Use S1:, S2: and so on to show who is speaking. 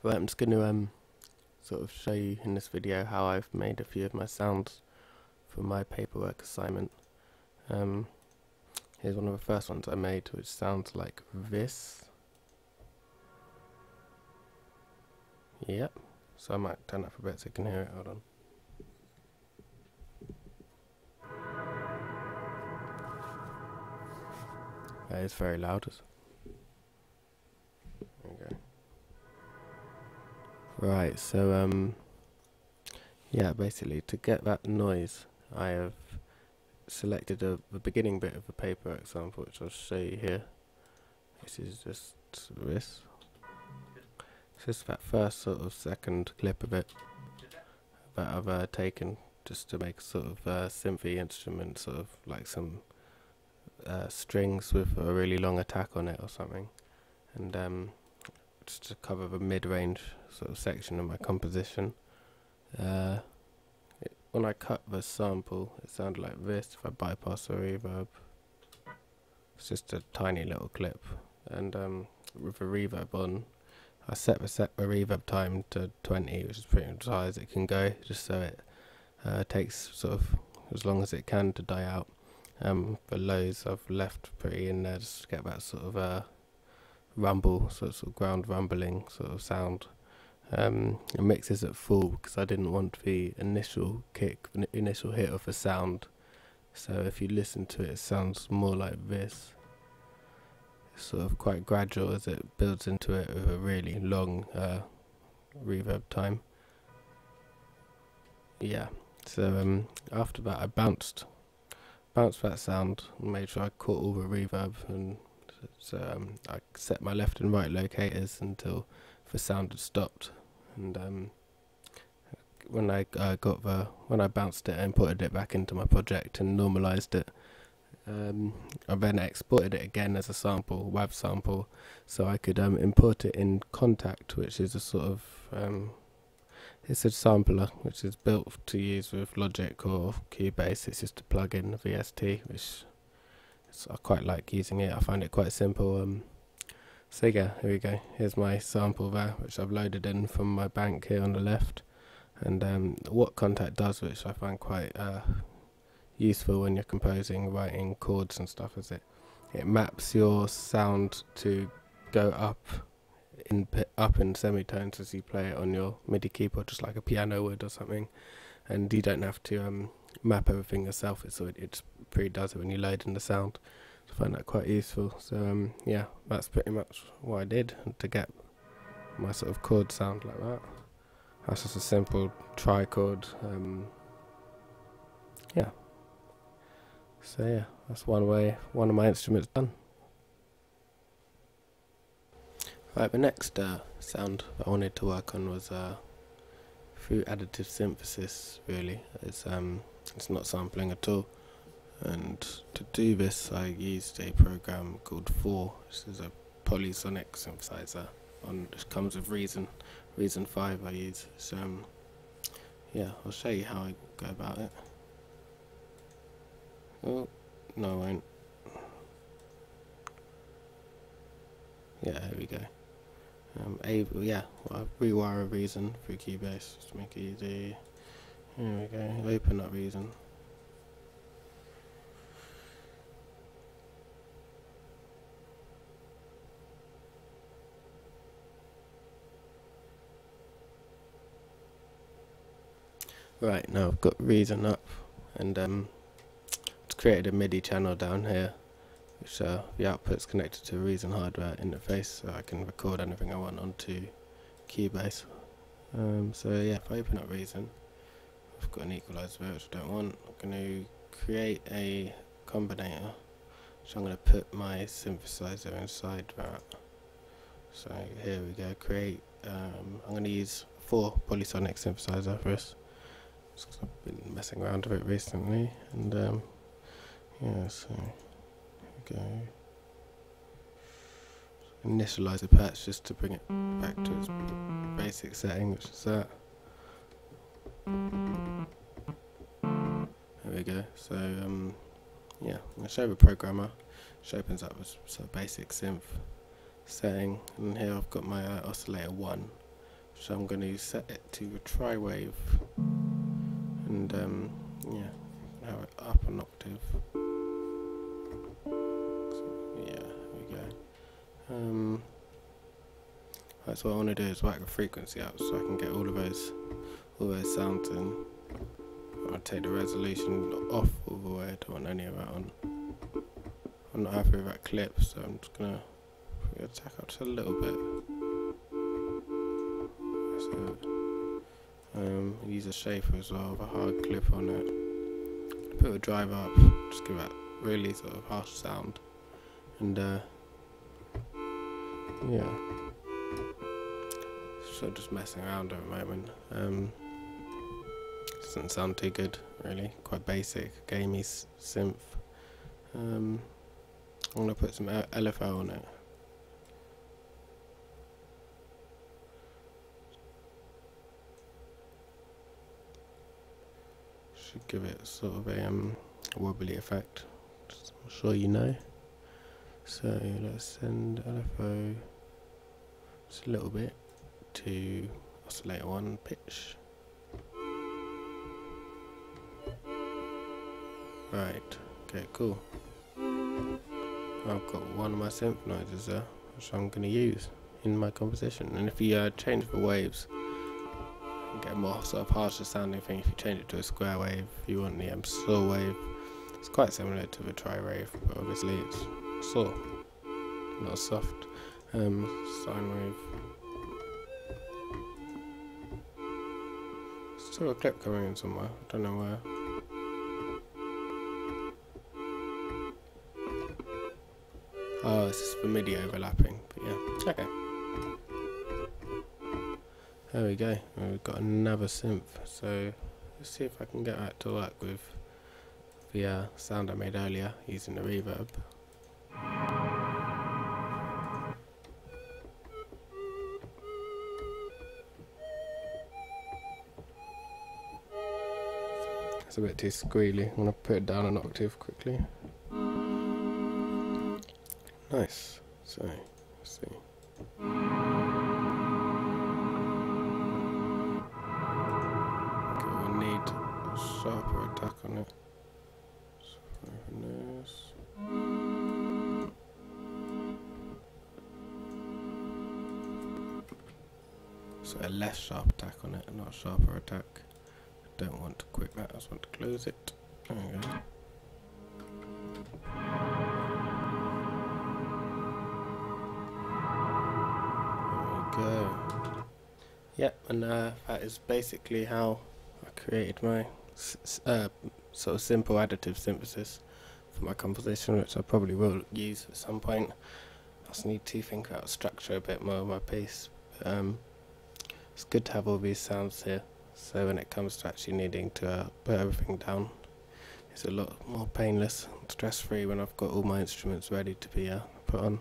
S1: Right, I'm just going to sort of show you in this video how I've made a few of my sounds for my paperwork assignment. Here's one of the first ones I made, which sounds like this. Yep. So I might turn up a bit so you can hear it. Hold on. That is very loud. There we go. Right, so yeah, basically to get that noise I have selected the beginning bit of the paper example, which I'll show you here. This is just this. It's just that first sort of second clip of it that I've taken just to make a sort of synthy instrument, sort of like some strings with a really long attack on it or something, and just to cover the mid-range sort of section of my composition. When I cut the sample, it sounded like this. If I bypass the reverb, it's just a tiny little clip, and with the reverb on, I set the reverb time to 20, which is pretty much as high as it can go, just so it takes sort of as long as it can to die out. The lows I've left pretty in there just to get that sort of rumble, sort of ground rumbling sort of sound. It mixes at full because I didn't want the initial kick, the initial hit of a sound. So if you listen to it, it sounds more like this. It's sort of quite gradual as it builds into it with a really long reverb time. Yeah. So after that, I bounced that sound and made sure I caught all the reverb, and so I set my left and right locators until the sound had stopped. And when I bounced it, I imported it back into my project and normalized it. I then exported it again as a sample, WAV sample, so I could import it in Contact, which is a sort of it's a sampler which is built to use with Logic or Cubase. It's just a plug-in VST, which I quite like using it. I find it quite simple. So yeah, here we go. Here's my sample there, which I've loaded in from my bank here on the left. And what Contact does, which I find quite useful when you're composing, writing chords and stuff, is it maps your sound to go up in semitones as you play it on your MIDI keyboard, just like a piano would or something. And you don't have to map everything yourself. It just pre-does it when you load in the sound. I find that quite useful. So yeah, that's pretty much what I did to get my sort of chord sound like that. That's just a simple trichord. Yeah. So yeah, that's one of my instruments done. Right, the next sound I wanted to work on was through additive synthesis. Really, it's not sampling at all. And to do this, I used a program called 4, which is a polysonic synthesizer. It comes with Reason 5 I use. So yeah, I'll show you how I go about it. Oh, no I won't. Yeah, here we go. I'll rewire Reason through Cubase just to make it easy. Here we go, open up Reason. Right, now I've got Reason up, and it's created a MIDI channel down here, which the output's connected to a Reason hardware interface, so I can record anything I want onto Cubase. So yeah, if I open up Reason, I've got an equalizer there, which I don't want. I'm going to create a combinator, which I'm going to put my synthesizer inside that. So here we go, create, I'm going to use 4 polysonic synthesizer for this. I've been messing around with it recently, and yeah, so here we go. Initialize the patch just to bring it back to its basic setting, which is that. There we go. So yeah, I'm going to show the programmer, which opens up a sort of basic synth setting, and here I've got my oscillator 1, So I'm going to set it to a tri-wave, and yeah, now it up an octave. So, yeah, there we go. That's what I want to do, is whack the frequency up so I can get all those sounds in. I'll take the resolution off all the way. I don't want any of that on. I'm not happy with that clip, so I'm just gonna put the attack up just a little bit. So, use a shaper as well with a hard clip on it. Put a drive up, just give that really sort of harsh sound, and yeah. So just messing around at the moment. Doesn't sound too good, really. Quite basic, gamey synth. I'm gonna put some LFO on it. Should give it sort of a wobbly effect. Just I'm sure you know. So let's send LFO just a little bit to oscillator 1 pitch. Right, okay, cool. I've got one of my synthesizers there, which I'm going to use in my composition. And if you change the waves, you get a more sort of harsher sounding thing. If you change it to a square wave, if you want the saw wave, it's quite similar to the tri-wave, but obviously it's saw, not soft. Sine wave. Still a clip coming in somewhere, I don't know where. Oh, it's just the MIDI overlapping, but yeah, okay. There we go, we've got another synth, so let's see if I can get that to work with the sound I made earlier using the reverb. It's a bit too squealy, I'm going to put it down an octave quickly. Nice. So, let's see. Okay, we'll need a sharper attack on it. So a less sharp attack on it, not a sharper attack. I don't want to quit that, I just want to close it. There we go. Go. Yep, and that is basically how I created my sort of simple additive synthesis for my composition, which I probably will use at some point. I just need to think about structure a bit more of my piece. It's good to have all these sounds here, so when it comes to actually needing to put everything down, it's a lot more painless, stress-free when I've got all my instruments ready to be put on.